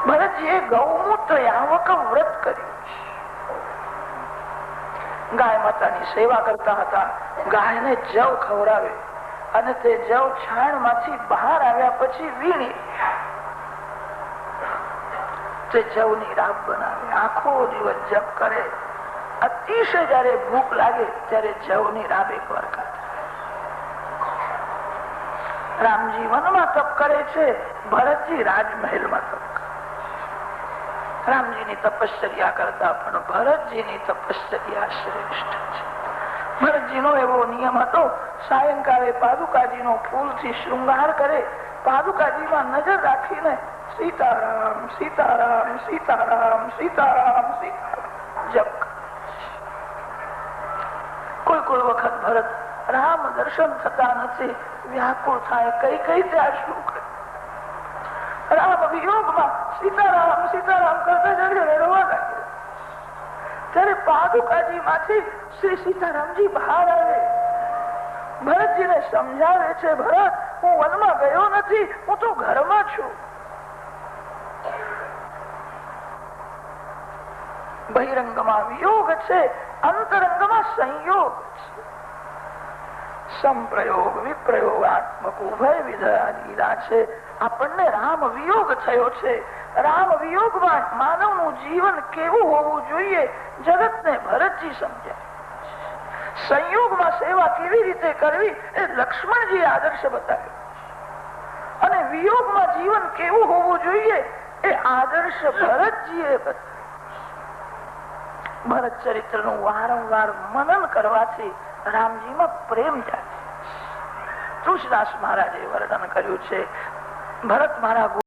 ભરતજીએ ગૌમૂત્ર યાવક વ્રત કર્યું છે. ગાય માતાની સેવા કરતા હતા. ગાયને જવ ખવડાવે અને તે જવ છાણ માંથી બહાર આવ્યા પછી વીણી તે જવની રાબ બનાવે. આખો દિવસ જપ કરે. અતિશય જયારે ભૂખ લાગે ત્યારે જવની રાબ એકવાર ખાતા. રામજી વનમાં તપ કરે છે, ભરતજી રાજમહેલમાં તપ કરે. રામજીની તપશ્ચર્યા કરતા પણ ભરતજીની તપશ્ચર્યા શ્રેષ્ઠ છે. ભરતજીનો એવો નિયમ હતો, સાયંકાળે પાદુકાજીનો ફૂલથી શૃંગાર કરે, પાદુકાજીમાં નજર રાખીને સીતારામ સીતારામ સીતારામ સીતારામ સીતારામ જપ. કોઈ કોઈ વખત ભરત રામ દર્શન થતા નથી, વ્યાકુળ થાય, કઈ કઈ ત્યાં શું કરે. રામ વિયોગમાં સીતારામ સીતારામ કરતા જયારે રડવા લાગે ત્યારે પાદુકાજી માંથી શ્રી સીતારામજી બહાર આવે. ભરતજીને સમજાવે છે, ભરત હું વનમાં ગયો નથી, હું તો ઘરમાં છું. બહિરંગમાં વિયોગ છે, અંતરંગમાં સંયોગ છે. સંપ્રયોગ વિપ્રયોગાત્મક ઉભય વિધ લીલા છે. આપણને રામ વિયોગ થયો છે. રામ વિયોગમાં માનવનું જીવન કેવું હોવું જોઈએ જગતને ભરતજી સમજાય. સંયોગમાં સેવા કેવી રીતે કરવી એ લક્ષ્મણજી આદર્શ બતાવ્યો અને વિયોગમાં જીવન કેવું હોવું જોઈએ એ આદર્શ ભરતજીએ બતાવ્યો. ભરત ચરિત્રનું વારંવાર મનન કરવાથી રામજીમાં પ્રેમ જાગે. તુલસીદાસ મહારાજે વર્ણન કર્યું છે, ભરત મારા